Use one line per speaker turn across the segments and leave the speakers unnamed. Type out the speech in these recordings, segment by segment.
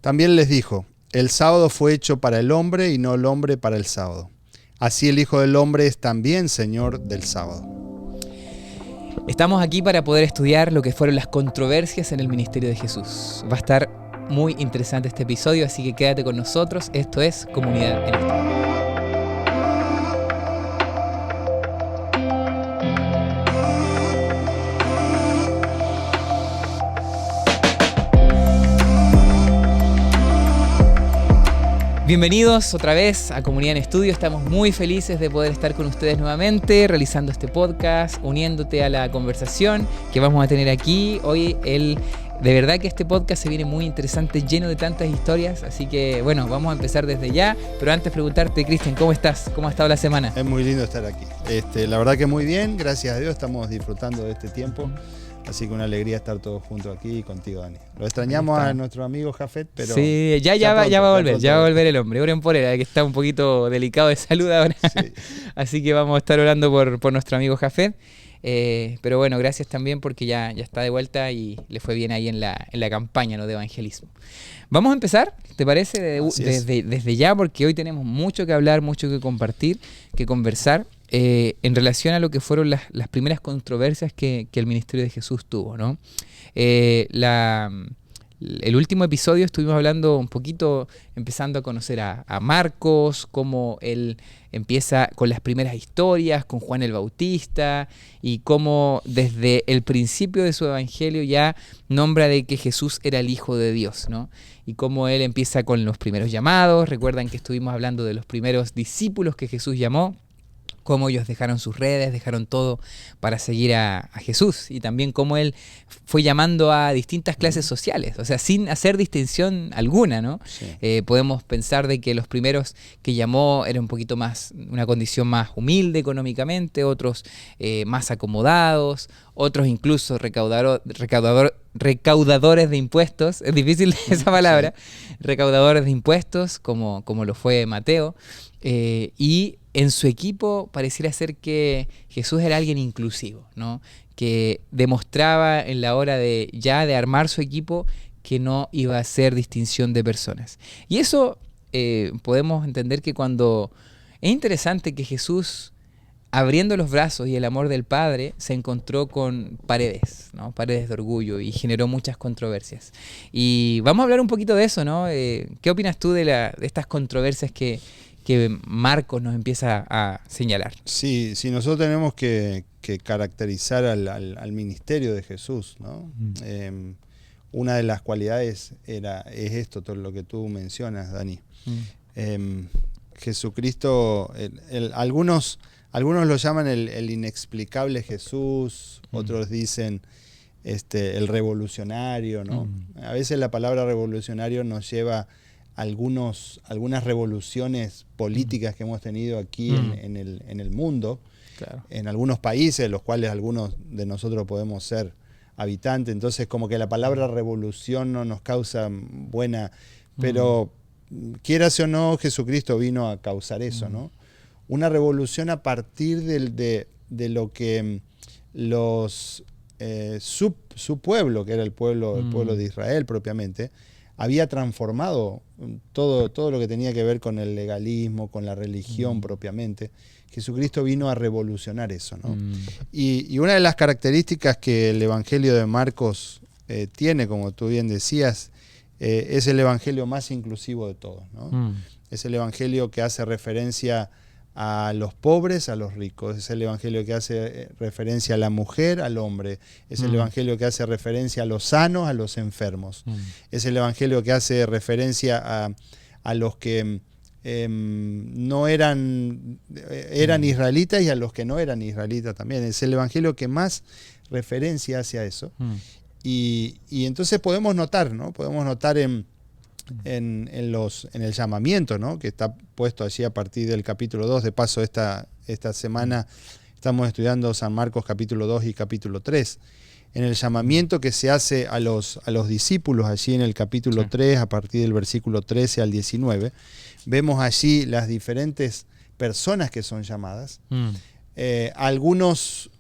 También les dijo: el sábado fue hecho para el hombre y no el hombre para el sábado. Así el Hijo del Hombre es también Señor del sábado.
Estamos aquí para poder estudiar lo que fueron las controversias en el ministerio de Jesús. Va a estar muy interesante este episodio, así que quédate con nosotros. Esto es Comunidad en Estudio. Bienvenidos otra vez a Comunidad en Estudio. Estamos muy felices de poder estar con ustedes nuevamente, realizando este podcast, uniéndote a la conversación que vamos a tener aquí. Hoy de verdad que este podcast se viene muy interesante, lleno de tantas historias, así que bueno, vamos a empezar desde ya. Pero antes preguntarte, Cristian, ¿cómo estás? ¿Cómo ha estado la semana?
Es muy lindo estar aquí. La verdad que muy bien, gracias a Dios, estamos disfrutando de este tiempo. Así que una alegría estar todos juntos aquí contigo, Dani. Lo extrañamos a nuestro amigo Jafet, pero...
Sí, ya va a volver el hombre. Oren por él, que está un poquito delicado de salud ahora. Sí. Así que vamos a estar orando por nuestro amigo Jafet. Pero bueno, gracias también porque ya está de vuelta y le fue bien ahí en la campaña, ¿no?, de evangelismo. Vamos a empezar, ¿te parece? Desde ya, porque hoy tenemos mucho que hablar, mucho que compartir, que conversar. En relación a lo que fueron las primeras controversias que el ministerio de Jesús tuvo, ¿no? El último episodio estuvimos hablando un poquito, empezando a conocer a Marcos, cómo él empieza con las primeras historias, con Juan el Bautista, y cómo desde el principio de su evangelio ya nombra de que Jesús era el Hijo de Dios, ¿no? Y cómo él empieza con los primeros llamados. Recuerdan que estuvimos hablando de los primeros discípulos que Jesús llamó, cómo ellos dejaron sus redes, dejaron todo para seguir a Jesús, y también cómo él fue llamando a distintas clases sociales, o sea, sin hacer distinción alguna, ¿no? Sí. Podemos pensar de que los primeros que llamó era un poquito más, una condición más humilde económicamente, otros más acomodados, otros incluso recaudadores de impuestos, es difícil esa palabra, sí. Recaudadores de impuestos, como lo fue Mateo, y en su equipo pareciera ser que Jesús era alguien inclusivo, ¿no? Que demostraba en la hora de armar su equipo que no iba a hacer distinción de personas. Y eso podemos entender que cuando es interesante que Jesús, abriendo los brazos y el amor del Padre, se encontró con paredes, ¿no? Paredes de orgullo, y generó muchas controversias. Y vamos a hablar un poquito de eso, ¿no? ¿Qué opinas tú de estas controversias que Marcos nos empieza a señalar?
Sí, nosotros tenemos que caracterizar al ministerio de Jesús, ¿no? Una de las cualidades es esto, todo lo que tú mencionas, Dani. Jesucristo, algunos lo llaman el inexplicable Jesús, otros dicen el revolucionario, ¿no? A veces la palabra revolucionario nos lleva algunas revoluciones políticas que hemos tenido aquí en el mundo, claro, en algunos países, los cuales algunos de nosotros podemos ser habitantes. Entonces, como que la palabra revolución no nos causa buena, pero quieras o no, Jesucristo vino a causar eso, ¿no? Una revolución a partir de lo que su pueblo, que era el pueblo de Israel propiamente, había transformado todo lo que tenía que ver con el legalismo, con la religión propiamente. Jesucristo vino a revolucionar eso, ¿no? Y una de las características que el Evangelio de Marcos tiene, como tú bien decías, es el Evangelio más inclusivo de todos, ¿no? Es el Evangelio que hace referencia a los pobres, a los ricos. Es el Evangelio que hace referencia a la mujer, al hombre. Es el Evangelio que hace referencia a los sanos, a los enfermos. Es el Evangelio que hace referencia a los que no eran israelitas, y a los que no eran israelitas también. Es el Evangelio que más referencia hace a eso. Y entonces podemos notar, ¿no? Podemos notar en el llamamiento, ¿no?, que está puesto allí a partir del capítulo 2. De paso, esta semana estamos estudiando San Marcos capítulo 2 y capítulo 3. En el llamamiento que se hace a los discípulos allí en el capítulo 3, a partir del versículo 13 al 19, vemos allí las diferentes personas que son llamadas. Algunos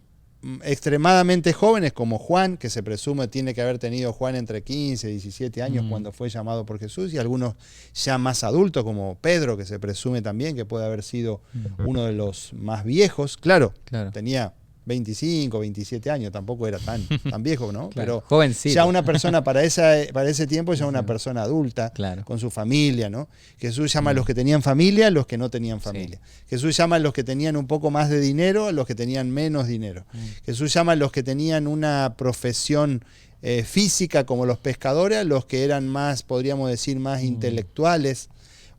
extremadamente jóvenes como Juan, que se presume tiene que haber tenido Juan entre 15 y 17 años cuando fue llamado por Jesús, y algunos ya más adultos como Pedro, que se presume también que puede haber sido uno de los más viejos. Claro. Tenía 25, 27 años, tampoco era tan viejo, ¿no?
Claro,
pero
jovencito.
ya una persona para ese tiempo, ya una persona adulta, con su familia, ¿no? Jesús llama a los que tenían familia, a los que no tenían familia. Jesús llama a los que tenían un poco más de dinero, a los que tenían menos dinero. Jesús llama a los que tenían una profesión física como los pescadores, a los que eran más, podríamos decir, más intelectuales,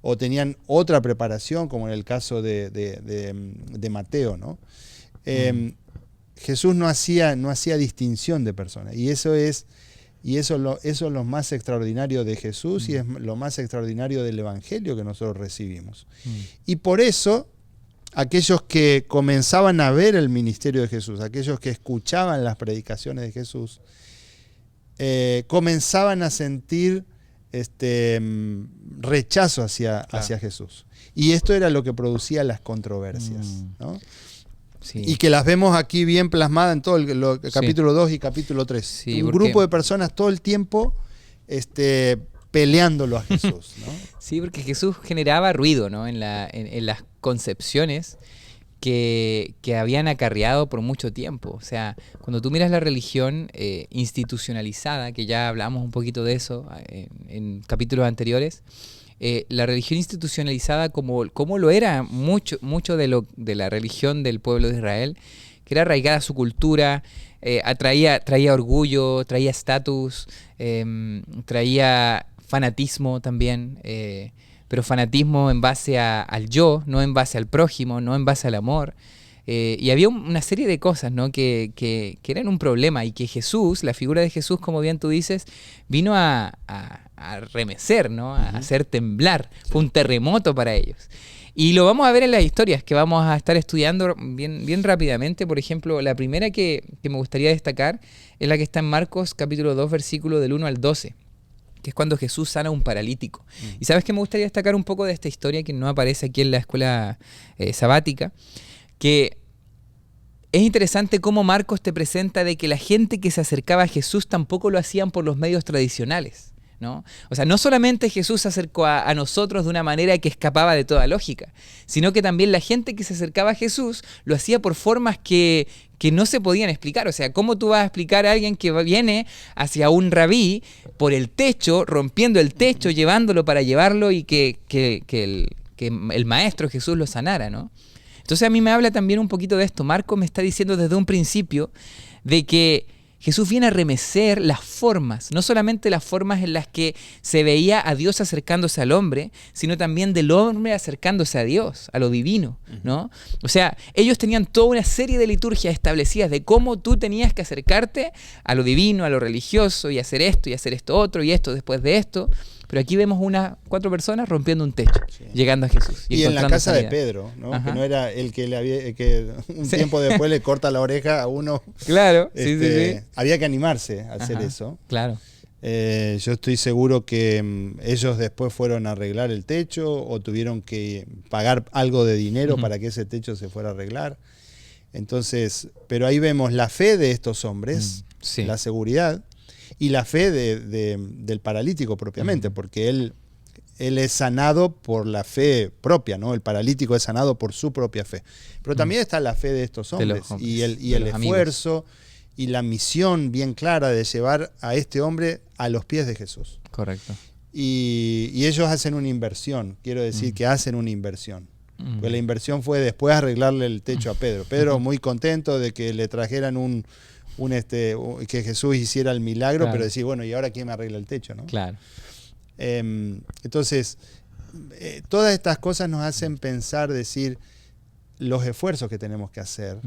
o tenían otra preparación, como en el caso de Mateo, ¿no? Jesús no hacía distinción de personas, y eso es lo más extraordinario de Jesús y es lo más extraordinario del Evangelio que nosotros recibimos. Y por eso aquellos que comenzaban a ver el ministerio de Jesús, aquellos que escuchaban las predicaciones de Jesús, comenzaban a sentir rechazo hacia Jesús. Y esto era lo que producía las controversias, ¿no?
Sí.
Y que las vemos aquí bien plasmadas en todo el capítulo 2 y capítulo 3.
Sí,
un grupo de personas todo el tiempo peleándolo a Jesús, ¿no?
Sí, porque Jesús generaba ruido, ¿no? en las concepciones que habían acarreado por mucho tiempo. O sea, cuando tú miras la religión institucionalizada, que ya hablamos un poquito de eso en capítulos anteriores, la religión institucionalizada como lo era mucho de la religión del pueblo de Israel, que era arraigada a su cultura, traía orgullo, traía estatus, traía fanatismo también, pero fanatismo en base al yo, no en base al prójimo, no en base al amor. Y había una serie de cosas, ¿no? que eran un problema, y que Jesús, la figura de Jesús, como bien tú dices, vino a remecer, ¿no? A hacer temblar. Fue un terremoto para ellos. Y lo vamos a ver en las historias que vamos a estar estudiando bien rápidamente. Por ejemplo, la primera que me gustaría destacar es la que está en Marcos capítulo 2, versículo del 1 al 12. Que es cuando Jesús sana a un paralítico. Y ¿sabes qué me gustaría destacar un poco de esta historia que no aparece aquí en la escuela sabática? Que es interesante cómo Marcos te presenta de que la gente que se acercaba a Jesús tampoco lo hacían por los medios tradicionales, ¿no? O sea, no solamente Jesús se acercó a nosotros de una manera que escapaba de toda lógica, sino que también la gente que se acercaba a Jesús lo hacía por formas que no se podían explicar. O sea, ¿cómo tú vas a explicar a alguien que viene hacia un rabí por el techo, rompiendo el techo, llevándolo para llevarlo y que el maestro Jesús lo sanara, ¿no? Entonces a mí me habla también un poquito de esto. Marcos me está diciendo desde un principio de que Jesús viene a remecer las formas, no solamente las formas en las que se veía a Dios acercándose al hombre, sino también del hombre acercándose a Dios, a lo divino, ¿no? O sea, ellos tenían toda una serie de liturgias establecidas de cómo tú tenías que acercarte a lo divino, a lo religioso, y hacer esto otro, y esto después de esto. Pero aquí vemos 4 personas rompiendo un techo, llegando a Jesús.
Y en la casa de Pedro, ¿no? Que no era el que un tiempo después le corta la oreja a uno.
Claro, sí.
Había que animarse a hacer eso.
Claro.
Yo estoy seguro que ellos después fueron a arreglar el techo o tuvieron que pagar algo de dinero para que ese techo se fuera a arreglar. Entonces, pero ahí vemos la fe de estos hombres, la seguridad, y la fe del paralítico propiamente, porque él es sanado por la fe propia, ¿no? El paralítico es sanado por su propia fe. Pero también está la fe de estos hombres, y el esfuerzo y la misión bien clara de llevar a este hombre a los pies de Jesús.
Correcto.
Y ellos hacen una inversión, quiero decir que hacen una inversión. Porque la inversión fue después arreglarle el techo a Pedro. Pedro muy contento de que le trajeran que Jesús hiciera el milagro, pero decir, bueno, ¿y ahora quién me arregla el techo, no?
Claro.
Entonces, todas estas cosas nos hacen pensar, decir, los esfuerzos que tenemos que hacer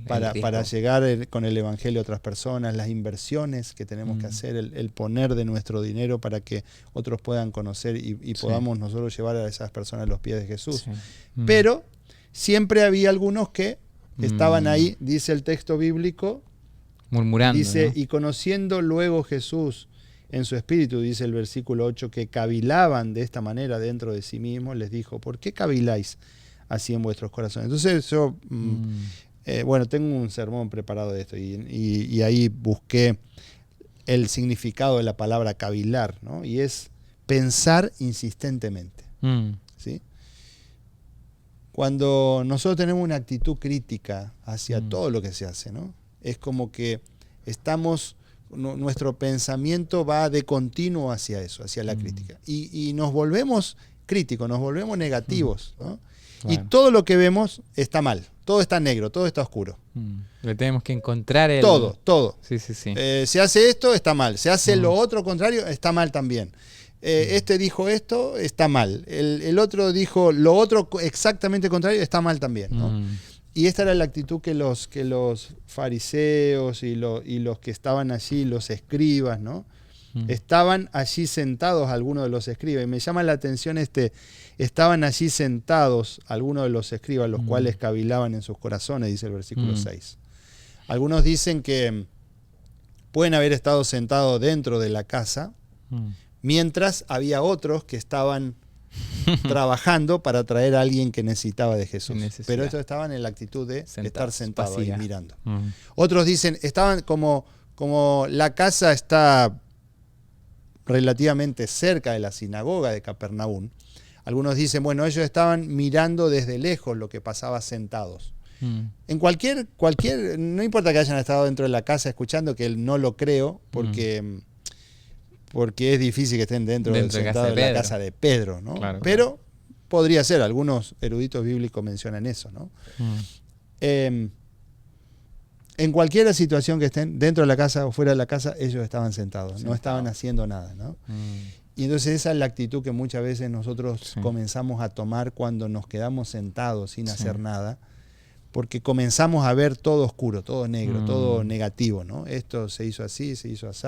para llegar con el Evangelio a otras personas, las inversiones que tenemos que hacer, el poner de nuestro dinero para que otros puedan conocer y podamos nosotros llevar a esas personas a los pies de Jesús. Pero siempre había algunos que estaban ahí, dice el texto bíblico,
murmurando,
dice,
¿no?
Y conociendo luego Jesús en su espíritu, dice el versículo 8, que cavilaban de esta manera dentro de sí mismos, les dijo, ¿por qué caviláis así en vuestros corazones? Entonces yo Bueno, tengo un sermón preparado de esto y ahí busqué el significado de la palabra cavilar, ¿no? Y es pensar insistentemente. ¿Sí? Cuando nosotros tenemos una actitud crítica hacia todo lo que se hace, ¿no? Es como que nuestro pensamiento va de continuo hacia eso, hacia la crítica. Y nos volvemos críticos, nos volvemos negativos, ¿no? Claro. Y todo lo que vemos está mal, todo está negro, todo está oscuro.
Le tenemos que encontrar el...
Todo.
Sí.
Se hace esto, está mal. Se hace lo otro contrario, está mal también. Este dijo esto, está mal. El otro dijo lo otro exactamente contrario, está mal también, ¿no? Y esta era la actitud que los fariseos y los que estaban allí, los escribas, ¿no? Estaban allí sentados algunos de los escribas. Y me llama la atención estaban allí sentados algunos de los escribas, los cuales cavilaban en sus corazones, dice el versículo 6. Algunos dicen que pueden haber estado sentados dentro de la casa, mientras había otros que estaban trabajando para traer a alguien que necesitaba de Jesús. Pero estos estaban en la actitud de estar sentados ahí mirando. Otros dicen, estaban como la casa está relativamente cerca de la sinagoga de Capernaum. Algunos dicen, bueno, ellos estaban mirando desde lejos lo que pasaba sentados. En cualquier, no importa que hayan estado dentro de la casa escuchando, que no lo creo, porque es difícil que estén sentados en la casa de Pedro, ¿no? Claro, pero podría ser, algunos eruditos bíblicos mencionan eso, ¿no? En cualquier situación que estén, dentro de la casa o fuera de la casa, ellos estaban sentados, no estaban haciendo nada, ¿no? Y entonces esa es la actitud que muchas veces nosotros comenzamos a tomar cuando nos quedamos sentados sin hacer nada, porque comenzamos a ver todo oscuro, todo negro, todo negativo, ¿no? Esto se hizo así, se hizo así,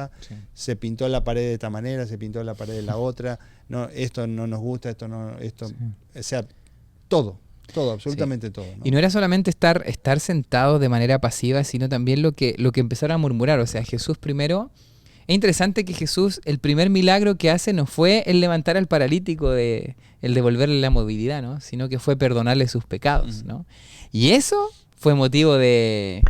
se pintó la pared de esta manera, se pintó la pared de la otra, no, esto no nos gusta, o sea, todo, absolutamente todo, ¿no?
Y no era solamente estar sentados de manera pasiva, sino también lo que empezaron a murmurar. O sea, Jesús primero... Es interesante que Jesús, el primer milagro que hace no fue el levantar al paralítico, el devolverle la movilidad, ¿no? Sino que fue perdonarle sus pecados, ¿no? Y eso fue motivo se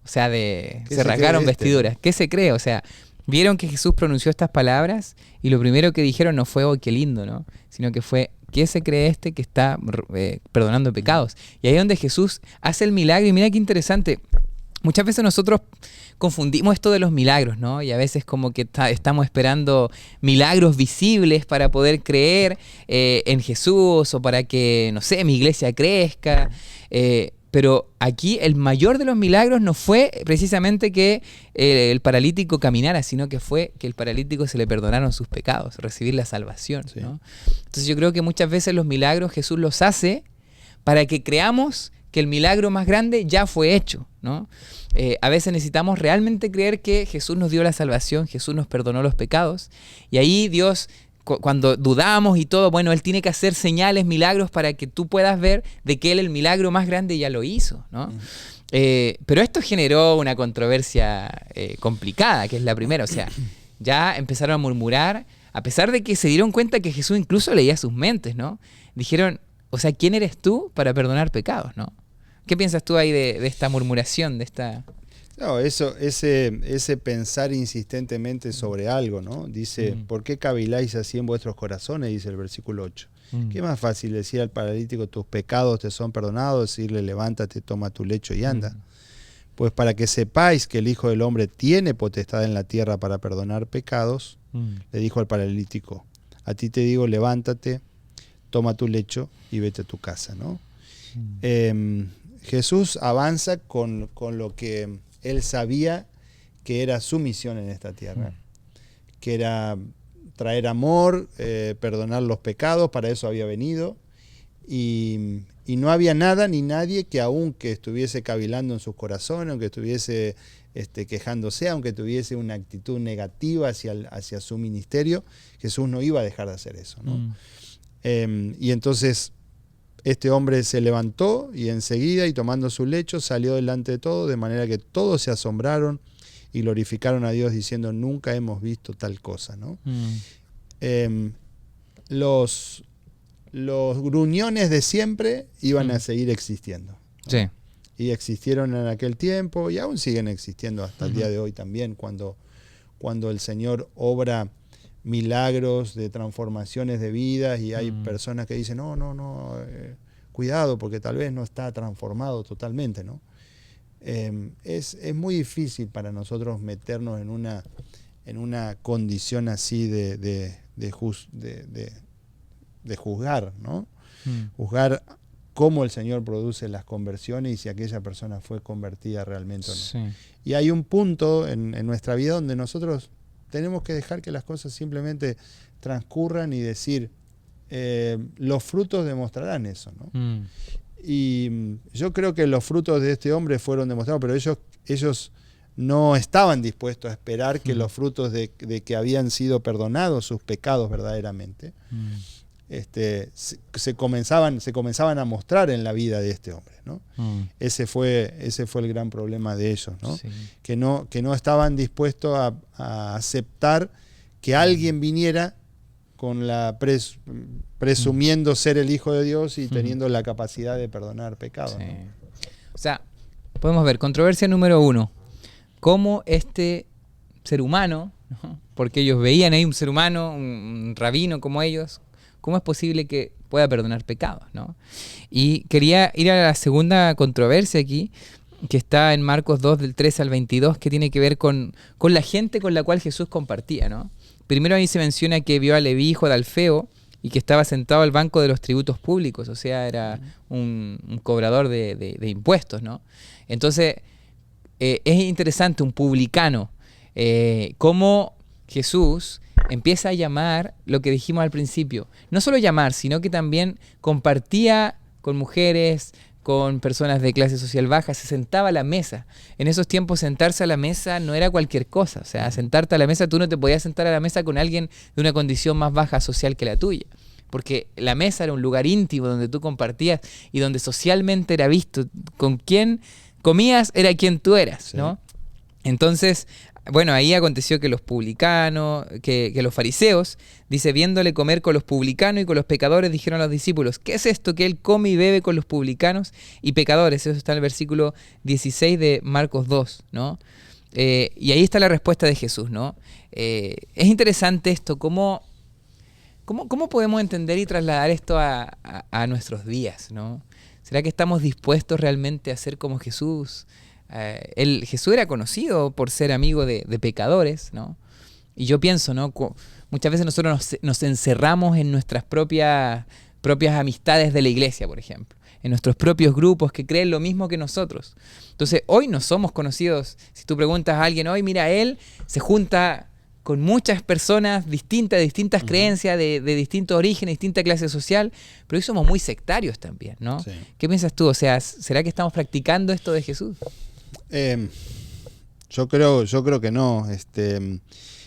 rasgaron vestiduras. ¿Qué se cree? O sea, vieron que Jesús pronunció estas palabras y lo primero que dijeron no fue, oh, qué lindo, ¿no? Sino que fue, ¿qué se cree que está perdonando pecados? Y ahí es donde Jesús hace el milagro y mira qué interesante. Muchas veces nosotros confundimos esto de los milagros, ¿no? Y a veces como que estamos esperando milagros visibles para poder creer en Jesús o para que, no sé, mi iglesia crezca. Pero aquí el mayor de los milagros no fue precisamente que el paralítico caminara, sino que fue que el paralítico se le perdonaron sus pecados, recibir la salvación, ¿no? Entonces yo creo que muchas veces los milagros Jesús los hace para que creamos que el milagro más grande ya fue hecho, ¿no? A veces necesitamos realmente creer que Jesús nos dio la salvación, Jesús nos perdonó los pecados, y ahí Dios, cuando dudamos y todo, bueno, Él tiene que hacer señales, milagros, para que tú puedas ver de que Él el milagro más grande ya lo hizo, ¿no? Pero esto generó una controversia complicada, que es la primera. O sea, ya empezaron a murmurar, a pesar de que se dieron cuenta que Jesús incluso leía sus mentes, ¿no? Dijeron, o sea, ¿quién eres tú para perdonar pecados, no? ¿Qué piensas tú ahí de esta murmuración, de esta...?
No, ese pensar insistentemente sobre algo, ¿no? Dice, ¿por qué caviláis así en vuestros corazones? Dice el versículo 8. ¿Qué más fácil decir al paralítico, tus pecados te son perdonados? Decirle, levántate, toma tu lecho y anda. Pues para que sepáis que el Hijo del Hombre tiene potestad en la tierra para perdonar pecados, le dijo al paralítico, a ti te digo, levántate, toma tu lecho y vete a tu casa, ¿no? Jesús avanza con lo que él sabía que era su misión en esta tierra, que era traer amor, perdonar los pecados, para eso había venido, y no había nada ni nadie que aunque estuviese cavilando en sus corazones, aunque estuviese quejándose, aunque tuviese una actitud negativa hacia su ministerio, Jesús no iba a dejar de hacer eso, ¿no? Y entonces este hombre se levantó y enseguida, y tomando su lecho, salió delante de todos, de manera que todos se asombraron y glorificaron a Dios diciendo, nunca hemos visto tal cosa, ¿no? Los gruñones de siempre iban a seguir existiendo, ¿no?
Sí.
y existieron en aquel tiempo y aún siguen existiendo hasta el día de hoy también, cuando el Señor obra milagros de transformaciones de vidas y hay personas que dicen, no, cuidado porque tal vez no está transformado totalmente, ¿no? Es muy difícil para nosotros meternos en una condición así de juzgar, ¿no? Juzgar cómo el Señor produce las conversiones y si aquella persona fue convertida realmente o no.
Sí.
Y hay un punto en nuestra vida donde nosotros tenemos que dejar que las cosas simplemente transcurran y decir, los frutos demostrarán eso, ¿no? Y yo creo que los frutos de este hombre fueron demostrados, pero ellos no estaban dispuestos a esperar que los frutos de que habían sido perdonados sus pecados verdaderamente, se comenzaban a mostrar en la vida de este hombre, ¿no? Ese fue el gran problema de ellos, ¿no? Sí. Que no estaban dispuestos a aceptar que alguien viniera con presumiendo ser el Hijo de Dios y teniendo la capacidad de perdonar pecados,
sí,
¿no?
O sea, podemos ver, controversia número 1, cómo este ser humano, ¿no? Porque ellos veían ahí un ser humano, un rabino como ellos, ¿cómo es posible que pueda perdonar pecados, ¿no? Y quería ir a la segunda controversia aquí, que está en Marcos 2, del 13 al 22, que tiene que ver con la gente con la cual Jesús compartía, ¿no? Primero ahí se menciona que vio a Leví, hijo de Alfeo, y que estaba sentado al banco de los tributos públicos, o sea, era un cobrador de impuestos, ¿no? Entonces, es interesante, un publicano, cómo Jesús empieza a llamar lo que dijimos al principio. No solo llamar, sino que también compartía con mujeres, con personas de clase social baja, se sentaba a la mesa. En esos tiempos sentarse a la mesa no era cualquier cosa. O sea, sentarte a la mesa, tú no te podías sentar a la mesa con alguien de una condición más baja social que la tuya. Porque la mesa era un lugar íntimo donde tú compartías y donde socialmente era visto. Con quién comías era quien tú eras, ¿no? Sí. Entonces, bueno, ahí aconteció que los publicanos, que los fariseos, dice, viéndole comer con los publicanos y con los pecadores, dijeron a los discípulos, ¿qué es esto que él come y bebe con los publicanos y pecadores? Eso está en el versículo 16 de Marcos 2, ¿no? Y ahí está la respuesta de Jesús, ¿no? Es interesante esto, ¿cómo podemos entender y trasladar esto a nuestros días, ¿no? ¿Será que estamos dispuestos realmente a ser como Jesús? Jesús era conocido por ser amigo de pecadores, ¿no? Y yo pienso, ¿no? Muchas veces nosotros nos encerramos en nuestras propias amistades de la iglesia, por ejemplo, en nuestros propios grupos que creen lo mismo que nosotros. Entonces, hoy no somos conocidos. Si tú preguntas a alguien, hoy mira, él se junta con muchas personas distintas, de distintas creencias, de distintos orígenes, distinta clase social, pero hoy somos muy sectarios también, ¿no? Sí. ¿Qué piensas tú? O sea, ¿será que estamos practicando esto de Jesús?
Yo creo que no.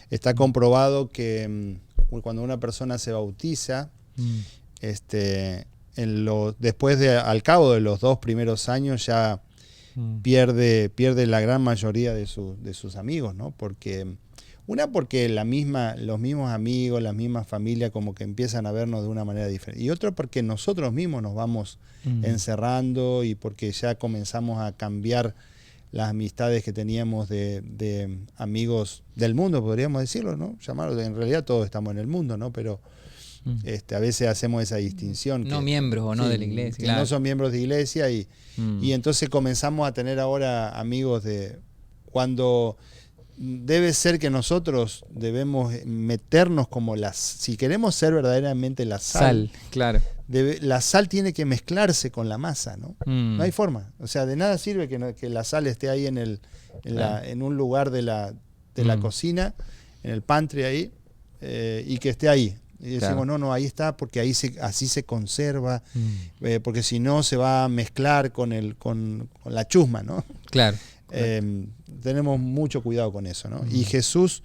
Está comprobado que cuando una persona se bautiza, al cabo de los 2 primeros años ya pierde la gran mayoría de sus amigos, ¿no? Porque los mismos amigos, las mismas familias como que empiezan a vernos de una manera diferente. Y otro porque nosotros mismos nos vamos encerrando y porque ya comenzamos a cambiar las amistades que teníamos de amigos del mundo, podríamos decirlo, ¿no? Llamarlo, en realidad todos estamos en el mundo, ¿no? Pero a veces hacemos esa distinción.
No miembros o no de la iglesia.
Que no son miembros de iglesia y entonces comenzamos a tener ahora amigos cuando debe ser que nosotros debemos meternos como si queremos ser verdaderamente la sal.
Claro.
La sal tiene que mezclarse con la masa, ¿no? No hay forma. O sea, de nada sirve que la sal esté ahí en un lugar de la cocina, en el pantry ahí, y que esté ahí. Y decimos, no, ahí está, porque así se conserva, porque si no se va a mezclar con la chusma, ¿no?
Claro.
Tenemos mucho cuidado con eso, ¿no? Y Jesús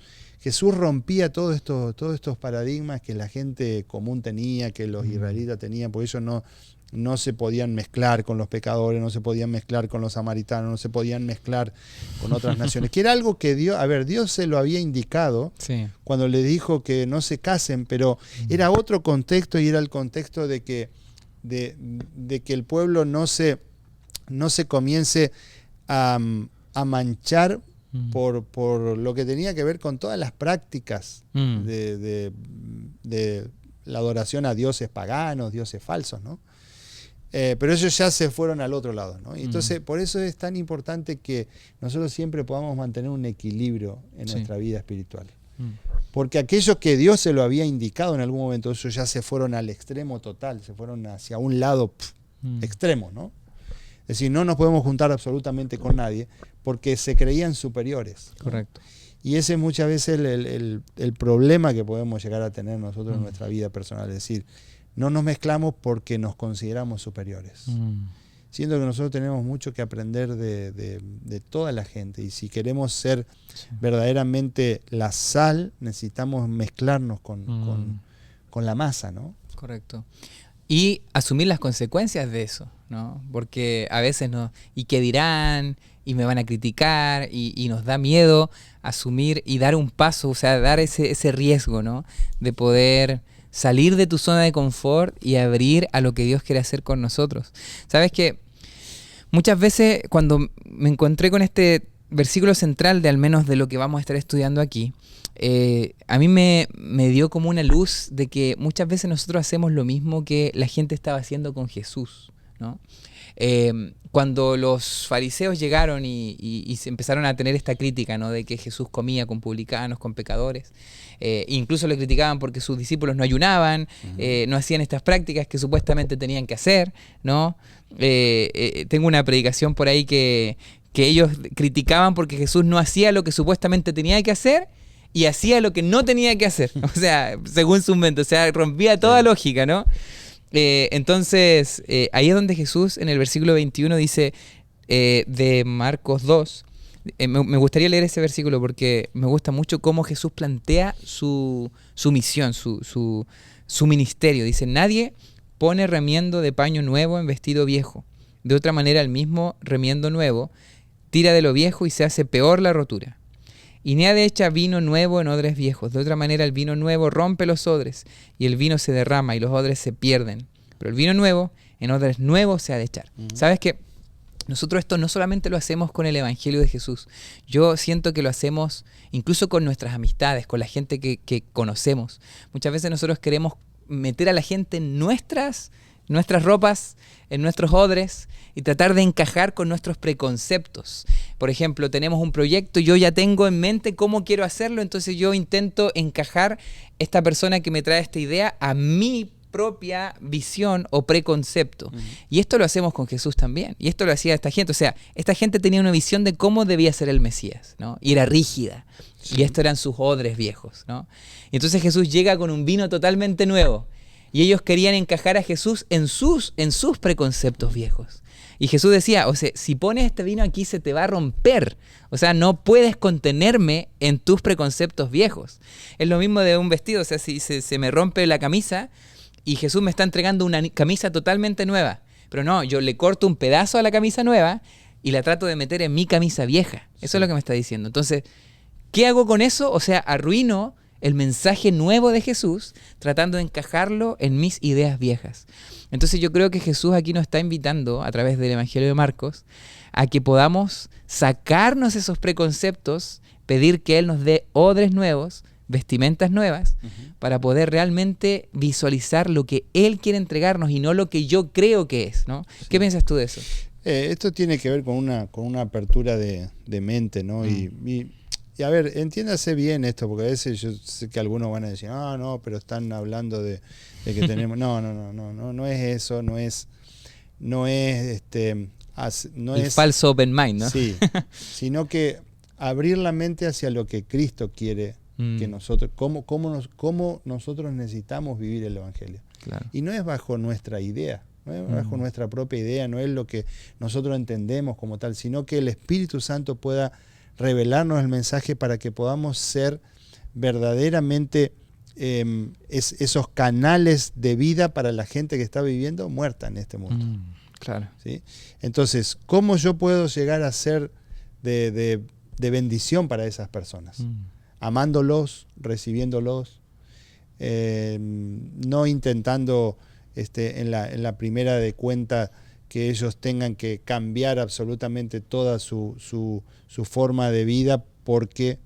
rompía todos estos paradigmas que la gente común tenía, que los israelitas tenían, por eso no se podían mezclar con los pecadores, no se podían mezclar con los samaritanos, no se podían mezclar con otras naciones, que era algo que Dios se lo había indicado cuando le dijo que no se casen, pero era otro contexto y era el contexto de que el pueblo no se no se comience a manchar por lo que tenía que ver con todas las prácticas de la adoración a dioses paganos, dioses falsos, ¿no? Pero ellos ya se fueron al otro lado, ¿no? Y entonces, por eso es tan importante que nosotros siempre podamos mantener un equilibrio en nuestra vida espiritual. Porque aquellos que Dios se lo había indicado en algún momento, ellos ya se fueron al extremo total, se fueron hacia un lado extremo, ¿no? Es decir, no nos podemos juntar absolutamente con nadie porque se creían superiores, ¿no?
Correcto.
Y ese es muchas veces el problema que podemos llegar a tener nosotros en nuestra vida personal. Es decir, no nos mezclamos porque nos consideramos superiores. Siento que nosotros tenemos mucho que aprender de toda la gente. Y si queremos ser verdaderamente la sal, necesitamos mezclarnos con la masa, ¿no?
Correcto. Y asumir las consecuencias de eso, ¿no? Porque a veces ¿y qué dirán? Y me van a criticar, y nos da miedo asumir y dar un paso, o sea, dar ese riesgo, ¿no? De poder salir de tu zona de confort y abrir a lo que Dios quiere hacer con nosotros. Sabes que muchas veces cuando me encontré con este versículo central de al menos de lo que vamos a estar estudiando aquí, a mí me dio como una luz de que muchas veces nosotros hacemos lo mismo que la gente estaba haciendo con Jesús, ¿no? Cuando los fariseos llegaron y se empezaron a tener esta crítica, ¿no? De que Jesús comía con publicanos, con pecadores, incluso le criticaban porque sus discípulos no ayunaban, no hacían estas prácticas que supuestamente tenían que hacer, ¿no? Tengo una predicación por ahí que ellos criticaban porque Jesús no hacía lo que supuestamente tenía que hacer y hacía lo que no tenía que hacer, o sea, según su mente, o sea, rompía toda lógica, ¿no? Entonces, ahí es donde Jesús en el versículo 21 dice de Marcos 2, me gustaría leer ese versículo porque me gusta mucho cómo Jesús plantea su misión, su ministerio. Dice, nadie pone remiendo de paño nuevo en vestido viejo. De otra manera, el mismo remiendo nuevo tira de lo viejo y se hace peor la rotura. Y nadie echa vino nuevo en odres viejos. De otra manera, el vino nuevo rompe los odres y el vino se derrama y los odres se pierden. Pero el vino nuevo en odres nuevos se ha de echar. ¿Sabes qué? Nosotros esto no solamente lo hacemos con el Evangelio de Jesús. Yo siento que lo hacemos incluso con nuestras amistades, con la gente que conocemos. Muchas veces nosotros queremos meter a la gente en nuestras ropas, en nuestros odres y tratar de encajar con nuestros preconceptos. Por ejemplo, tenemos un proyecto, yo ya tengo en mente cómo quiero hacerlo, entonces yo intento encajar esta persona que me trae esta idea a mi propia visión o preconcepto. Y esto lo hacemos con Jesús también. Y esto lo hacía esta gente. O sea, esta gente tenía una visión de cómo debía ser el Mesías, ¿no? Y era rígida. Y esto eran sus odres viejos, ¿no? Y entonces Jesús llega con un vino totalmente nuevo. Y ellos querían encajar a Jesús en sus preconceptos viejos. Y Jesús decía, o sea, si pones este vino aquí se te va a romper. O sea, no puedes contenerme en tus preconceptos viejos. Es lo mismo de un vestido. O sea, si se me rompe la camisa y Jesús me está entregando una camisa totalmente nueva. Pero no, yo le corto un pedazo a la camisa nueva y la trato de meter en mi camisa vieja. Eso es lo que me está diciendo. Entonces, ¿qué hago con eso? O sea, arruino el mensaje nuevo de Jesús tratando de encajarlo en mis ideas viejas. Entonces yo creo que Jesús aquí nos está invitando a través del Evangelio de Marcos a que podamos sacarnos esos preconceptos, pedir que Él nos dé odres nuevos, vestimentas nuevas, para poder realmente visualizar lo que Él quiere entregarnos y no lo que yo creo que es, ¿no? Sí. ¿Qué piensas tú de eso?
Esto tiene que ver con una apertura de mente, ¿no? Y a ver, entiéndase bien esto, porque a veces yo sé que algunos van a decir, no, pero están hablando de que tenemos... No es eso, no es
falso open mind, ¿no?
Sí, sino que abrir la mente hacia lo que Cristo quiere que nosotros, cómo nosotros necesitamos vivir el Evangelio.
Claro.
Y no es bajo nuestra idea, no es bajo nuestra propia idea, no es lo que nosotros entendemos como tal, sino que el Espíritu Santo pueda revelarnos el mensaje para que podamos ser verdaderamente esos canales de vida para la gente que está viviendo muerta en este mundo.
Claro.
¿Sí? Entonces, ¿cómo yo puedo llegar a ser de bendición para esas personas? Amándolos, recibiéndolos, no intentando en la primera de cuenta que ellos tengan que cambiar absolutamente toda su forma de vida, porque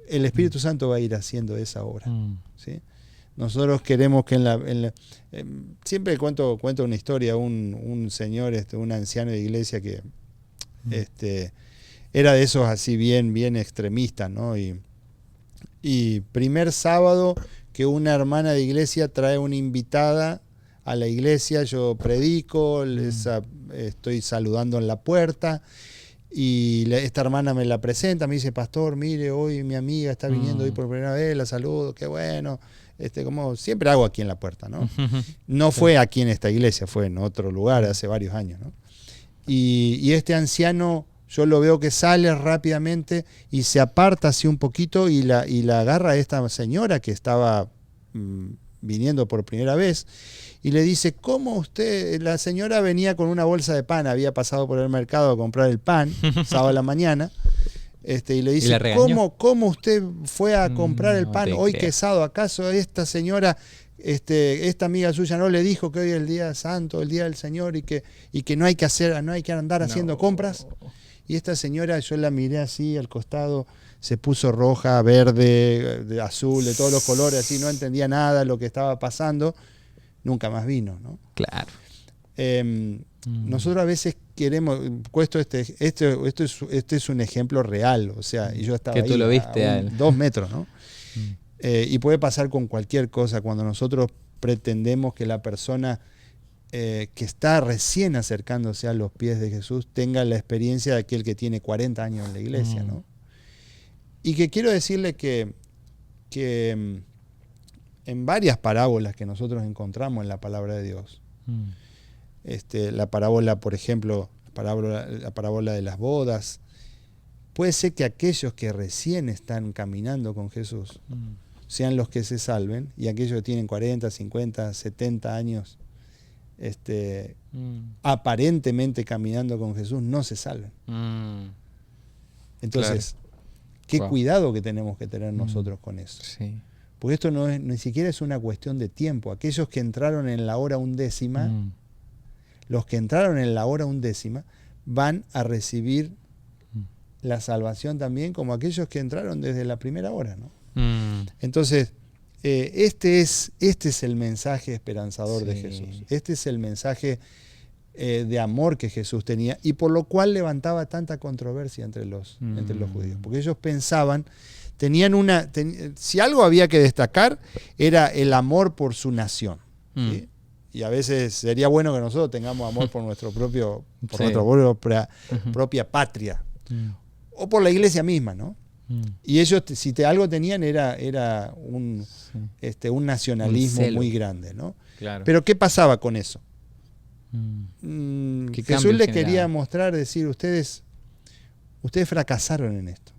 el Espíritu Santo va a ir haciendo esa obra. ¿Sí? Nosotros queremos que siempre cuento una historia, un señor, un anciano de iglesia que era de esos así bien extremistas, ¿no? Y primer sábado que una hermana de iglesia trae una invitada a la iglesia, yo predico, estoy saludando en la puerta, y esta hermana me la presenta, me dice: pastor, mire, hoy mi amiga está viniendo hoy por primera vez, la saludo, qué bueno. Como siempre hago aquí en la puerta, ¿no? No fue aquí en esta iglesia, fue en otro lugar hace varios años, ¿no? Y este anciano, yo lo veo que sale rápidamente y se aparta así un poquito y la agarra a esta señora que estaba viniendo por primera vez y le dice: ¿cómo usted? La señora venía con una bolsa de pan, había pasado por el mercado a comprar el pan, sábado a la mañana. Y le dice: ¿Cómo usted fue a comprar el pan hoy que es sábado? ¿Acaso esta señora, esta amiga suya no le dijo que hoy es el día santo, el día del Señor, y que no hay que andar haciendo compras? Y esta señora, yo la miré así al costado, se puso roja, verde, azul, de todos los colores, así, no entendía nada de lo que estaba pasando. Nunca más vino, ¿no?
Claro.
Nosotros a veces queremos, esto es un ejemplo real, o sea, y yo estaba
que
ahí
tú lo viste
a 2 metros, ¿no? Y puede pasar con cualquier cosa cuando nosotros pretendemos que la persona que está recién acercándose a los pies de Jesús tenga la experiencia de aquel que tiene 40 años en la iglesia, ¿no? Y que quiero decirle que en varias parábolas que nosotros encontramos en la palabra de Dios, la parábola, por ejemplo, la parábola de las bodas, puede ser que aquellos que recién están caminando con Jesús sean los que se salven, y aquellos que tienen 40, 50, 70 años aparentemente caminando con Jesús no se salven. Entonces, qué cuidado que tenemos que tener nosotros con eso.
Sí.
Porque esto ni siquiera es una cuestión de tiempo. Aquellos que entraron en la hora 11ª, los que entraron en la hora 11ª van a recibir la salvación también, como aquellos que entraron desde la primera hora, ¿no? Entonces, este es el mensaje esperanzador de Jesús. Este es el mensaje de amor que Jesús tenía, y por lo cual levantaba tanta controversia entre los judíos. Porque ellos pensaban, si algo había que destacar, era el amor por su nación. ¿Sí? Y a veces sería bueno que nosotros tengamos amor por nuestra propia patria, o por la iglesia misma, ¿no? Y ellos, si algo tenían, era un nacionalismo muy grande, ¿no?
Claro.
Pero ¿qué pasaba con eso? Jesús les quería mostrar, decir: ustedes fracasaron en esto.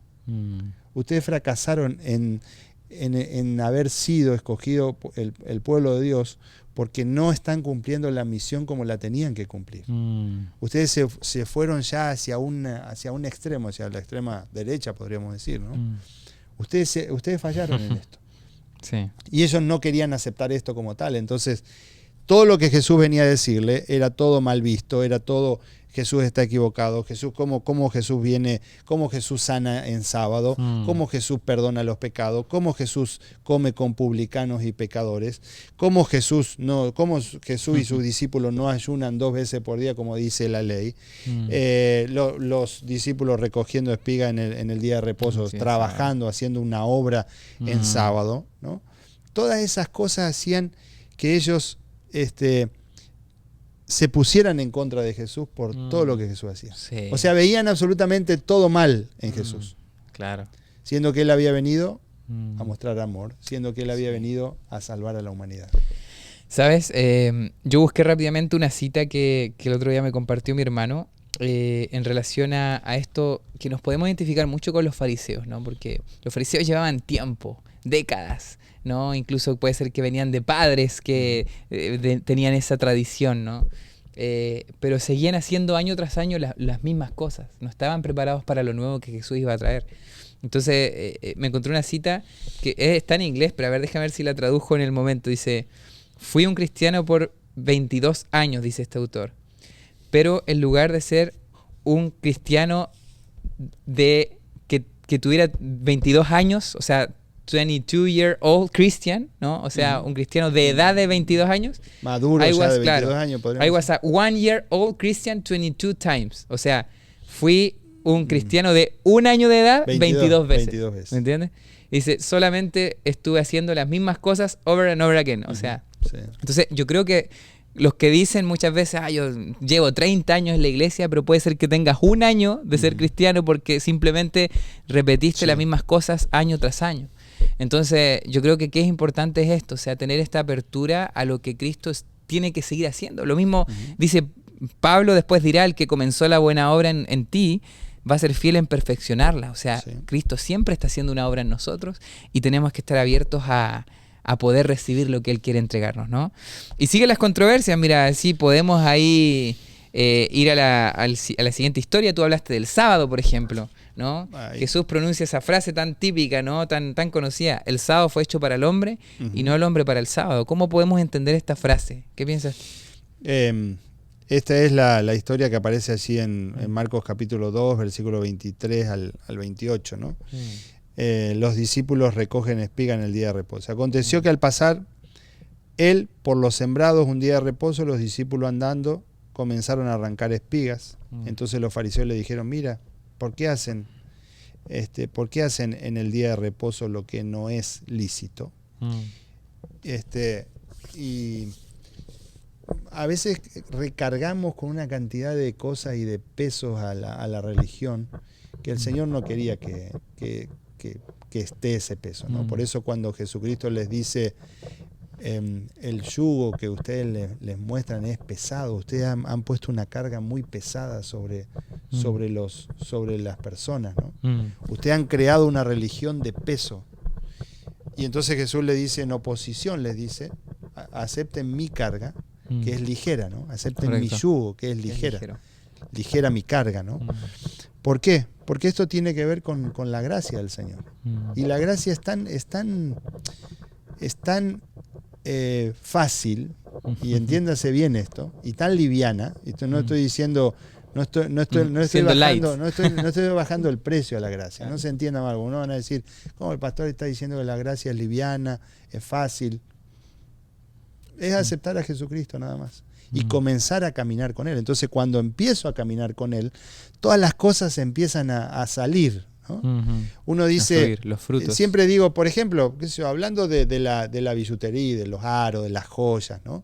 Ustedes fracasaron en haber sido escogido el pueblo de Dios, porque no están cumpliendo la misión como la tenían que cumplir. Ustedes se fueron ya hacia un extremo, hacia la extrema derecha, podríamos decir, ¿no? Ustedes fallaron en esto.
Sí.
Y ellos no querían aceptar esto como tal. Entonces, todo lo que Jesús venía a decirle era todo mal visto, era todo: Jesús está equivocado, cómo Jesús viene, cómo Jesús sana en sábado, cómo Jesús perdona los pecados, cómo Jesús come con publicanos y pecadores, cómo Jesús y sus discípulos no ayunan 2 veces por día como dice la ley, los discípulos recogiendo espiga en el día de reposo, trabajando, haciendo una obra en sábado, ¿no? Todas esas cosas hacían que ellos se pusieran en contra de Jesús por todo lo que Jesús hacía. Sí. O sea, veían absolutamente todo mal en Jesús.
Claro.
Siendo que Él había venido a mostrar amor, siendo que Él había venido a salvar a la humanidad.
¿Sabes? Yo busqué rápidamente una cita que el otro día me compartió mi hermano en relación a esto, que nos podemos identificar mucho con los fariseos, ¿no? Porque los fariseos llevaban tiempo, décadas, ¿no? Incluso puede ser que venían de padres que tenían esa tradición, ¿no? Pero seguían haciendo año tras año las mismas cosas. No estaban preparados para lo nuevo que Jesús iba a traer. Entonces me encontré una cita que está en inglés, pero a ver, déjame ver si la tradujo en el momento. Dice: fui un cristiano por 22 años, dice este autor, pero en lugar de ser un cristiano que tuviera 22 años, o sea, 22-year-old Christian, ¿no? O sea, un cristiano de edad de 22 años.
Maduro ya de 22 años, podríamos
I was a 1-year-old Christian 22 times. O sea, fui un cristiano de un año de edad 22 veces.
22 veces.
¿Me entiendes? Dice, solamente estuve haciendo las mismas cosas over and over again. O sea,
sí.
Entonces yo creo que los que dicen muchas veces, yo llevo 30 años en la iglesia, pero puede ser que tengas un año de ser cristiano porque simplemente repetiste las mismas cosas año tras año. Entonces yo creo que es importante es esto, o sea, tener esta apertura a lo que Cristo tiene que seguir haciendo. Lo mismo dice Pablo, después dirá, el que comenzó la buena obra en ti, va a ser fiel en perfeccionarla. O sea, Cristo siempre está haciendo una obra en nosotros y tenemos que estar abiertos a poder recibir lo que Él quiere entregarnos, ¿no? Y sigue las controversias, mira, sí podemos ahí ir a la siguiente historia. Tú hablaste del sábado, por ejemplo, ¿no? Jesús pronuncia esa frase tan típica, ¿no? Tan conocida. El sábado fue hecho para el hombre y no el hombre para el sábado. ¿Cómo podemos entender esta frase? ¿Qué piensas?
Esta es la historia que aparece allí en Marcos capítulo 2, versículo 23 al 28, ¿no? Los discípulos recogen espiga en el día de reposo. Aconteció que al pasar él por los sembrados un día de reposo, los discípulos andando comenzaron a arrancar espigas. Entonces los fariseos le dijeron, mira, ¿por qué hacen en el día de reposo lo que no es lícito? Y a veces recargamos con una cantidad de cosas y de pesos a la religión que el Señor no quería que esté ese peso, ¿no? Por eso cuando Jesucristo les dice el yugo que ustedes les muestran es pesado, ustedes han puesto una carga muy pesada sobre las personas, ¿no? Ustedes han creado una religión de peso. Y entonces Jesús le dice en oposición, les dice, acepten mi carga, que es ligera, ¿no? Acepten mi yugo, que es ligera. Ligera mi carga, ¿no? ¿Por qué? Porque esto tiene que ver con la gracia del Señor. Y la gracia es tan fácil, y entiéndase bien esto, y tan liviana. Esto no estoy diciendo, no estoy bajando el precio a la gracia. No se entienda mal. Uno van a decir, ¿cómo el pastor está diciendo que la gracia es liviana, es fácil? Es aceptar a Jesucristo nada más. Y comenzar a caminar con Él. Entonces cuando empiezo a caminar con Él, todas las cosas empiezan a salir, ¿no? Uno dice,
los frutos.
Siempre digo, por ejemplo, hablando de la billutería, de los aros, de las joyas, ¿no?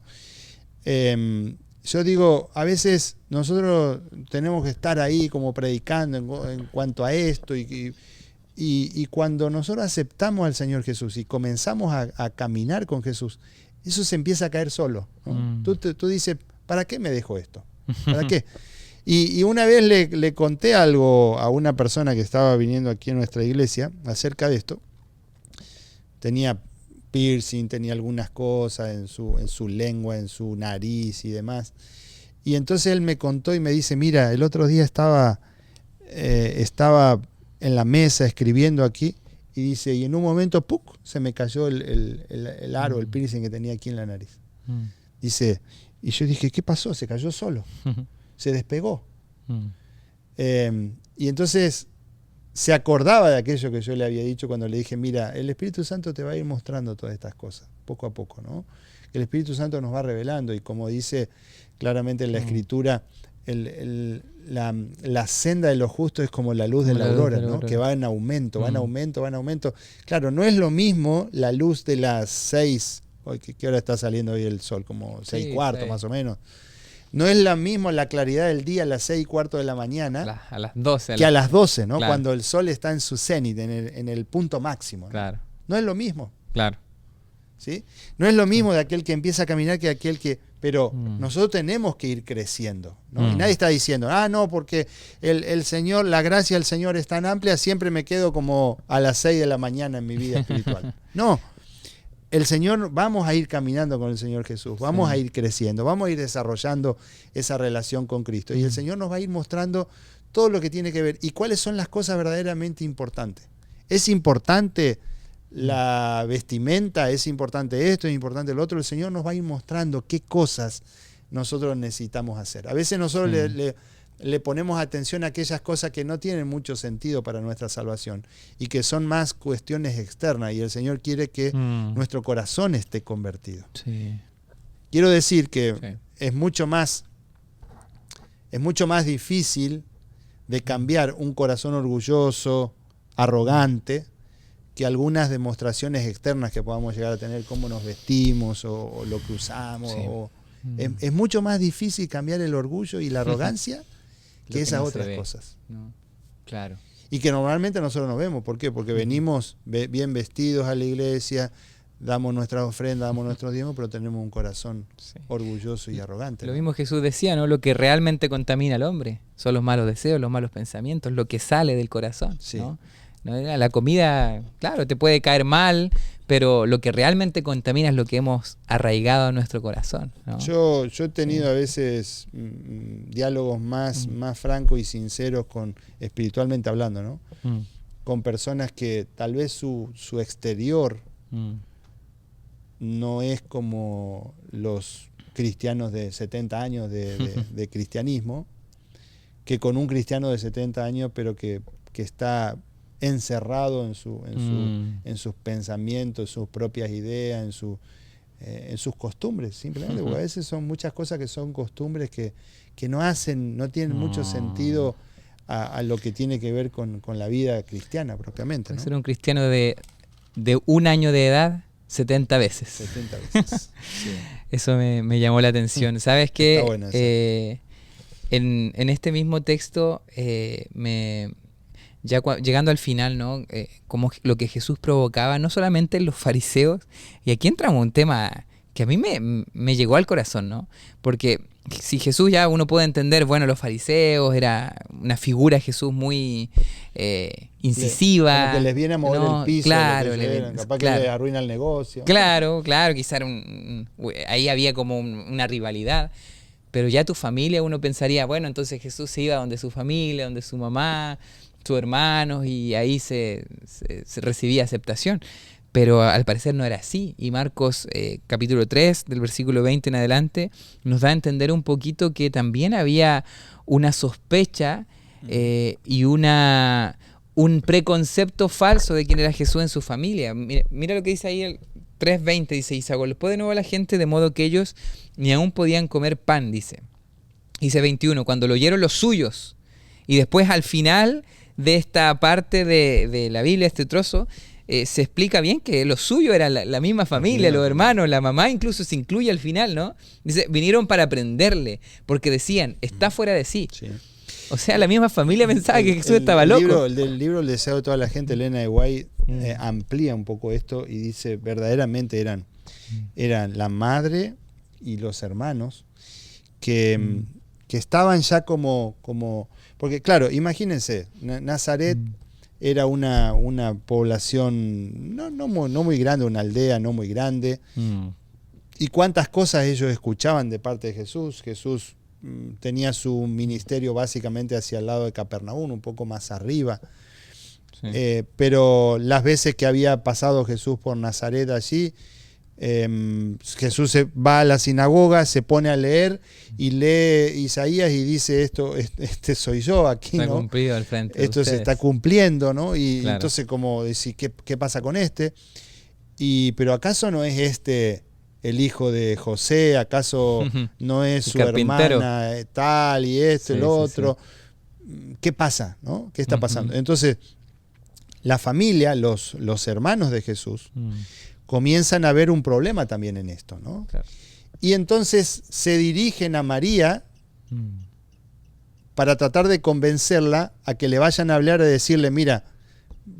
Yo digo, a veces nosotros tenemos que estar ahí como predicando en cuanto a esto y cuando nosotros aceptamos al Señor Jesús y comenzamos a caminar con Jesús, eso se empieza a caer solo, ¿no? Tú dices, ¿para qué me dejo esto? ¿Para qué? Y una vez le conté algo a una persona que estaba viniendo aquí a nuestra iglesia acerca de esto. Tenía piercing, tenía algunas cosas en su lengua, en su nariz y demás. Y entonces él me contó y me dice, mira, el otro día estaba en la mesa escribiendo aquí y dice, y en un momento, ¡puc!, se me cayó el aro, el piercing que tenía aquí en la nariz. Dice, y yo dije, ¿qué pasó? Se cayó solo. Se despegó. Y entonces se acordaba de aquello que yo le había dicho cuando le dije, mira, el Espíritu Santo te va a ir mostrando todas estas cosas, poco a poco, ¿no? El Espíritu Santo nos va revelando y como dice claramente en la Escritura, la senda de los justos es como la luz de la aurora, ¿no? Que va en aumento, va en aumento, va en aumento. Claro, no es lo mismo la luz de las 6, ¿qué hora está saliendo hoy el sol? Como 6:15 más o menos. No es la misma la claridad del día a las 6:15 de la mañana
a las 12,
que a las 12, ¿no?
Claro.
Cuando el sol está en su cenit, en el punto máximo, ¿no?
Claro.
No es lo mismo.
Claro.
¿Sí? No es lo mismo de aquel que empieza a caminar que aquel que... Pero nosotros tenemos que ir creciendo, ¿no? Y nadie está diciendo, no, porque el Señor, la gracia del Señor es tan amplia, siempre me quedo como a las 6 de la mañana en mi vida espiritual. No. El Señor, vamos a ir caminando con el Señor Jesús, vamos a ir creciendo, vamos a ir desarrollando esa relación con Cristo. Y el Señor nos va a ir mostrando todo lo que tiene que ver y cuáles son las cosas verdaderamente importantes. Es importante la vestimenta, es importante esto, es importante lo otro. El Señor nos va a ir mostrando qué cosas nosotros necesitamos hacer. A veces nosotros le ponemos atención a aquellas cosas que no tienen mucho sentido para nuestra salvación y que son más cuestiones externas, y el Señor quiere que nuestro corazón esté convertido.
Sí.
Quiero decir que es mucho más difícil de cambiar un corazón orgulloso, arrogante, que algunas demostraciones externas que podamos llegar a tener, cómo nos vestimos o lo que usamos.
Sí.
Es mucho más difícil cambiar el orgullo y la arrogancia que esas otras cosas.
No. Claro.
Y que normalmente nosotros no vemos. ¿Por qué? Porque venimos bien vestidos a la iglesia, damos nuestras ofrendas, damos nuestros diezmos, pero tenemos un corazón orgulloso y arrogante.
Lo mismo Jesús decía, ¿no? Lo que realmente contamina al hombre son los malos deseos, los malos pensamientos, lo que sale del corazón.
Sí.
¿No? La comida, claro, te puede caer mal, pero lo que realmente contamina es lo que hemos arraigado en nuestro corazón, ¿no?
Yo he tenido a veces diálogos más francos y sinceros, espiritualmente hablando, ¿no? Con personas que tal vez su exterior no es como los cristianos de 70 años de cristianismo, que con un cristiano de 70 años, pero que está encerrado en sus pensamientos, en sus propias ideas, en sus costumbres, simplemente, porque a veces son muchas cosas que son costumbres que no tienen mucho sentido a lo que tiene que ver con la vida cristiana propiamente, ¿no?
Puede ser un cristiano de un año de edad 70 veces.
70 veces. Sí.
Eso me llamó la atención. ¿Sabes qué?
Está bueno eso.
En este mismo texto, llegando al final, ¿no? Como lo que Jesús provocaba, no solamente en los fariseos, y aquí entramos un tema que a mí me llegó al corazón, ¿no? Porque si Jesús, ya uno puede entender, bueno, los fariseos, era una figura Jesús muy incisiva.
Como que les viene a mover el piso.
Claro,
capaz que les arruina el negocio.
Claro, quizás ahí había como una rivalidad. Pero ya tu familia, uno pensaría, bueno, entonces Jesús se iba donde su familia, donde su mamá, sus hermanos, y ahí se recibía aceptación. Pero al parecer no era así. Y Marcos capítulo 3, del versículo 20 en adelante, nos da a entender un poquito que también había una sospecha y un preconcepto falso de quién era Jesús en su familia. Mira lo que dice ahí el 3:20, dice: y se agolpó de nuevo a la gente, de modo que ellos ni aún podían comer pan, dice. Dice 21, cuando lo oyeron los suyos. Y después al final de esta parte de la Biblia, este trozo, se explica bien que lo suyo era la misma familia, los hermanos, la mamá incluso se incluye al final, ¿no? Dice, vinieron para aprenderle, porque decían, está fuera de sí. Sí. O sea, la misma familia pensaba que Jesús estaba loco.
El libro El deseo de toda la gente, Elena de White, amplía un poco esto y dice, verdaderamente eran la madre y los hermanos que estaban ya como... Porque claro, imagínense, Nazaret era una población no muy grande, una aldea no muy grande. Y cuántas cosas ellos escuchaban de parte de Jesús. Jesús tenía su ministerio básicamente hacia el lado de Capernaum, un poco más arriba. Sí. Pero las veces que había pasado Jesús por Nazaret allí, Jesús va a la sinagoga, se pone a leer y lee Isaías y dice, este soy yo aquí,
está
¿no?
Cumplido al frente
esto se está cumpliendo, ¿no? Y claro. Entonces como decir, ¿qué pasa con este? Pero ¿acaso no es este el hijo de José? ¿Acaso no es su hermana tal y esto, el otro? Sí. ¿Qué pasa, no? ¿Qué está pasando? Entonces, la familia, los hermanos de Jesús, comienzan a ver un problema también en esto, ¿no? Claro. Y entonces se dirigen a María para tratar de convencerla a que le vayan a hablar y decirle, mira,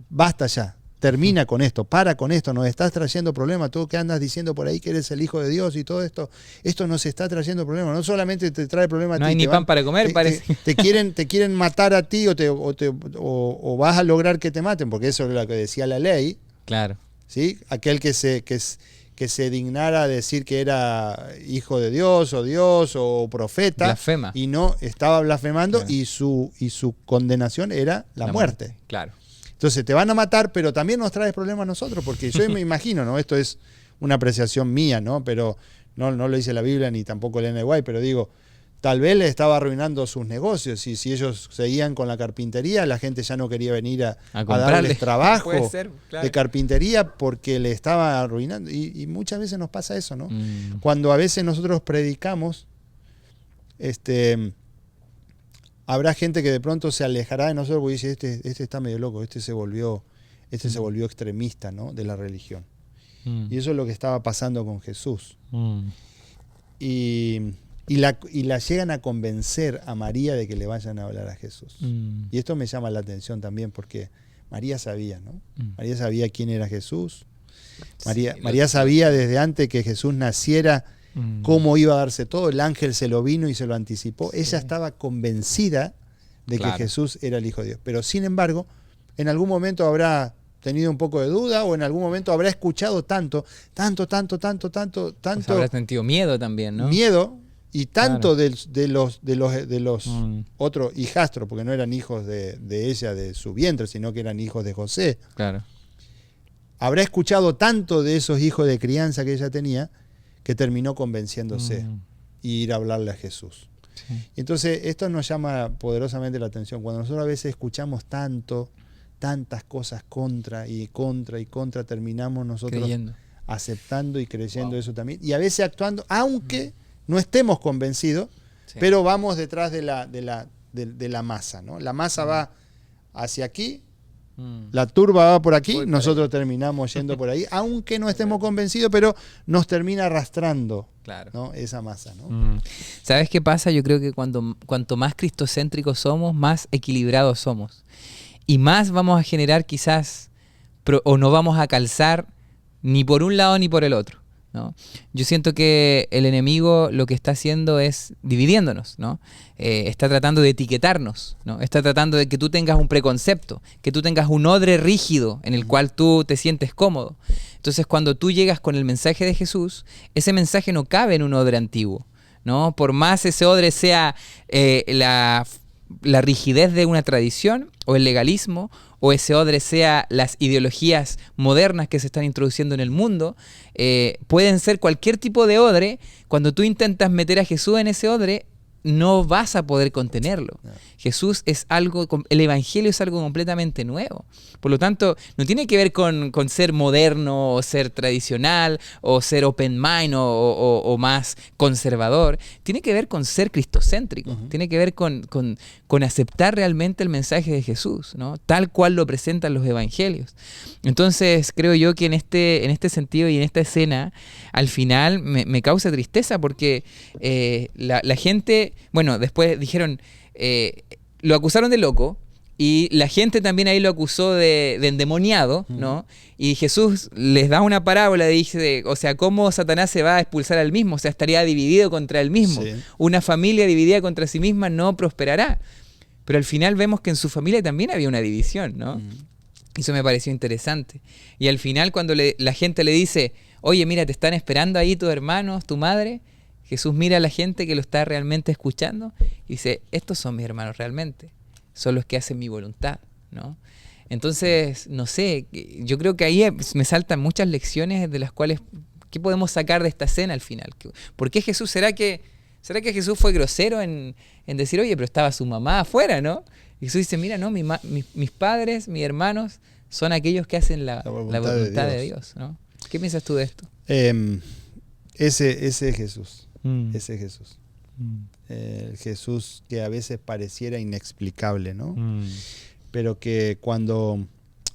basta ya, termina con esto, para con esto, nos estás trayendo problemas, tú que andas diciendo por ahí que eres el Hijo de Dios y todo esto nos está trayendo problemas, no solamente te trae problemas a ti.
No hay ni pan para comer, parece.
Te quieren matar a ti o vas a lograr que te maten, porque eso es lo que decía la ley.
Claro.
¿Sí? Aquel que se dignara a decir que era hijo de Dios o profeta,
blasfema.
Y no estaba blasfemando, claro. y su condenación era la muerte.
Claro.
Entonces te van a matar, pero también nos traes problemas a nosotros, porque yo me imagino, ¿no? Esto es una apreciación mía, ¿no? Pero no lo dice la Biblia ni tampoco el N.Y., pero digo, tal vez le estaba arruinando sus negocios, y si ellos seguían con la carpintería, la gente ya no quería venir a darles trabajo de carpintería porque le estaba arruinando. Y muchas veces nos pasa eso, ¿no? Cuando a veces nosotros predicamos, habrá gente que de pronto se alejará de nosotros porque dice, este está medio loco, se volvió extremista, ¿no?, de la religión. Y eso es lo que estaba pasando con Jesús. Y la llegan a convencer a María de que le vayan a hablar a Jesús. Y esto me llama la atención también porque María sabía, ¿no? María sabía quién era Jesús. María sabía desde antes que Jesús naciera cómo iba a darse todo. El ángel se lo vino y se lo anticipó. Sí. Ella estaba convencida de que Jesús era el Hijo de Dios. Pero sin embargo, en algún momento habrá tenido un poco de duda, o en algún momento habrá escuchado tanto. Pues
habrá sentido miedo también, ¿no?
Miedo, y tanto de los otros hijastros, porque no eran hijos de ella, de su vientre, sino que eran hijos de José.
Claro.
Habrá escuchado tanto de esos hijos de crianza que ella tenía, que terminó convenciéndose y ir a hablarle a Jesús. Sí. Y entonces esto nos llama poderosamente la atención. Cuando nosotros a veces escuchamos tantas cosas contra, terminamos nosotros aceptando y creyendo eso también. Y a veces actuando, aunque no estemos convencidos, pero vamos detrás de la masa, ¿no? La masa va hacia aquí, la turba va por aquí, nosotros terminamos yendo por ahí, aunque no estemos convencidos, pero nos termina arrastrando, ¿no?, esa masa, ¿no?
¿Sabes qué pasa? Yo creo que cuanto más cristocéntricos somos, más equilibrados somos. Y más vamos a generar quizás, o no vamos a calzar ni por un lado ni por el otro, ¿no? Yo siento que el enemigo lo que está haciendo es dividiéndonos, ¿no? Está tratando de etiquetarnos, ¿no? Está tratando de que tú tengas un preconcepto, que tú tengas un odre rígido en el cual tú te sientes cómodo. Entonces, cuando tú llegas con el mensaje de Jesús, ese mensaje no cabe en un odre antiguo, ¿no? Por más ese odre sea la rigidez de una tradición o el legalismo, o ese odre sea las ideologías modernas que se están introduciendo en el mundo, pueden ser cualquier tipo de odre. Cuando tú intentas meter a Jesús en ese odre, no vas a poder contenerlo. Jesús es algo, el evangelio es algo completamente nuevo. Por lo tanto, no tiene que ver con ser moderno o ser tradicional o ser open mind o más conservador. Tiene que ver con ser cristocéntrico. Tiene que ver con aceptar realmente el mensaje de Jesús, ¿no?, tal cual lo presentan los evangelios. Entonces, creo yo que en este sentido y en esta escena, al final me causa tristeza porque la gente, bueno, después dijeron, lo acusaron de loco, y la gente también ahí lo acusó de endemoniado, ¿no? Y Jesús les da una parábola, dice, o sea, ¿cómo Satanás se va a expulsar al mismo? O sea, estaría dividido contra él mismo. Sí. Una familia dividida contra sí misma no prosperará. Pero al final vemos que en su familia también había una división, ¿no? Eso me pareció interesante. Y al final, cuando la gente le dice, oye, mira, te están esperando ahí tus hermanos, tu madre, Jesús mira a la gente que lo está realmente escuchando y dice, estos son mis hermanos realmente, son los que hacen mi voluntad, ¿no? Entonces, no sé, yo creo que ahí me saltan muchas lecciones de las cuales, ¿qué podemos sacar de esta escena al final? ¿Por qué Jesús? ¿Será que Jesús fue grosero en decir, oye, pero estaba su mamá afuera, ¿no? Y Jesús dice, mira, no, mis padres, mis hermanos, son aquellos que hacen la voluntad de Dios, ¿no? ¿Qué piensas tú de esto?
Ese es Jesús. Ese es Jesús. El Jesús que a veces pareciera inexplicable, ¿no? Pero que cuando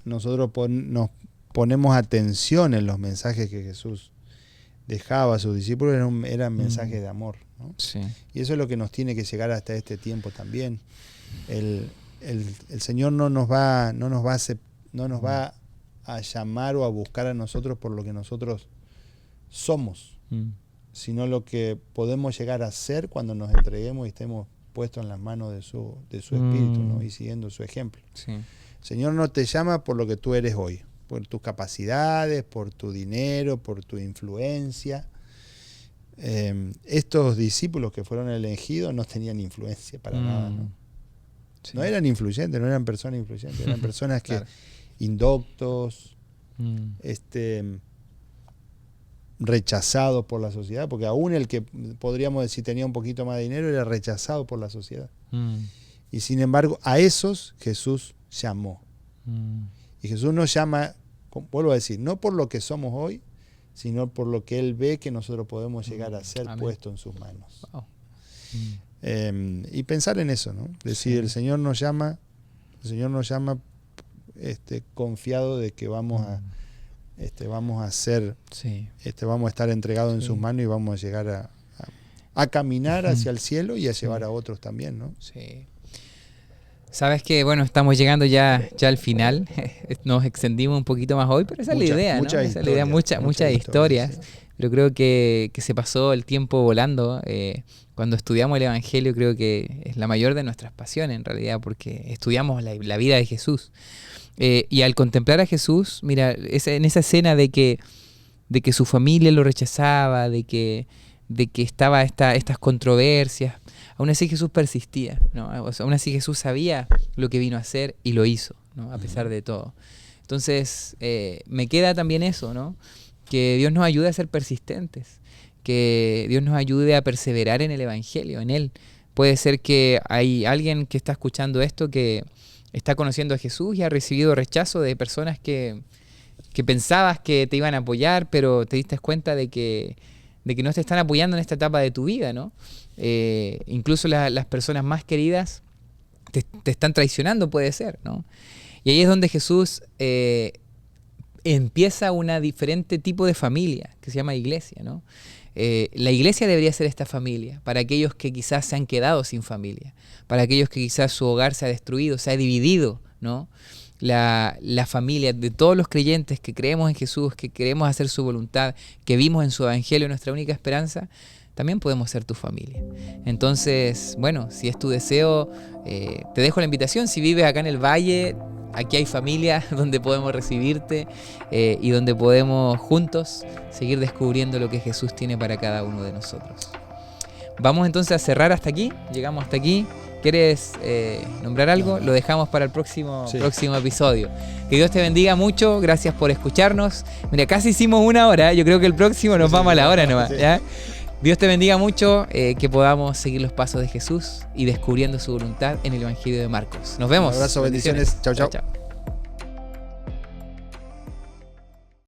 nosotros nos ponemos atención en los mensajes que Jesús dejaba a sus discípulos, eran mensajes de amor, ¿no? Sí. Y eso es lo que nos tiene que llegar hasta este tiempo también. El Señor no nos va a llamar o a buscar a nosotros por lo que nosotros somos, sino lo que podemos llegar a ser cuando nos entreguemos y estemos puestos en las manos de su Espíritu, ¿no? Y siguiendo su ejemplo. Sí. El Señor no te llama por lo que tú eres hoy, por tus capacidades, por tu dinero, por tu influencia. Estos discípulos que fueron elegidos no tenían influencia para nada, ¿no? Sí. No eran influyentes, no eran personas influyentes, eran personas que indoctos, rechazados por la sociedad, porque aún el que podríamos decir tenía un poquito más de dinero era rechazado por la sociedad. Y sin embargo, a esos Jesús llamó. Y Jesús nos llama, vuelvo a decir, no por lo que somos hoy, sino por lo que Él ve que nosotros podemos llegar a ser puestos en sus manos.
Wow.
Y pensar en eso, ¿no? Decir, el Señor nos llama confiado de que vamos a ser, vamos a estar entregados en sus manos y vamos a llegar a caminar hacia el cielo y a llevar a otros también, ¿no?
Sí. Sabes que, bueno, estamos llegando ya al final. Nos extendimos un poquito más hoy, pero esa es la idea, ¿no? Esa es la idea, muchas historias. Sí. Pero creo que se pasó el tiempo volando. Cuando estudiamos el Evangelio, creo que es la mayor de nuestras pasiones, en realidad, porque estudiamos la vida de Jesús. Y al contemplar a Jesús, mira, en esa escena de que su familia lo rechazaba, de que estaba estas controversias, aún así Jesús persistía, ¿no? O sea, aún así Jesús sabía lo que vino a hacer y lo hizo, ¿no? A pesar de todo. Entonces, me queda también eso, ¿no? Que Dios nos ayude a ser persistentes, que Dios nos ayude a perseverar en el Evangelio, en Él. Puede ser que hay alguien que está escuchando esto que está conociendo a Jesús y ha recibido rechazo de personas que pensabas que te iban a apoyar, pero te diste cuenta de que no te están apoyando en esta etapa de tu vida, ¿no? Incluso las personas más queridas te están traicionando, puede ser, ¿no? Y ahí es donde Jesús empieza una diferente tipo de familia, que se llama iglesia, ¿no? La iglesia debería ser esta familia, para aquellos que quizás se han quedado sin familia, para aquellos que quizás su hogar se ha destruido, se ha dividido, ¿no? La familia de todos los creyentes que creemos en Jesús, que queremos hacer su voluntad, que vimos en su evangelio nuestra única esperanza, también podemos ser tu familia. Entonces, bueno, si es tu deseo, te dejo la invitación. Si vives acá en el Valle, aquí hay familia donde podemos recibirte y donde podemos juntos seguir descubriendo lo que Jesús tiene para cada uno de nosotros. Vamos entonces a cerrar hasta aquí, llegamos hasta aquí. ¿Quieres nombrar algo? Lo dejamos para el próximo episodio. Que Dios te bendiga mucho, gracias por escucharnos. Mira, casi hicimos 1 hora, yo creo que el próximo nos vamos a la hora nomás, ¿ya? Dios te bendiga mucho, que podamos seguir los pasos de Jesús y descubriendo su voluntad en el Evangelio de Marcos. Nos vemos.
Un abrazo, bendiciones. Chau, chau.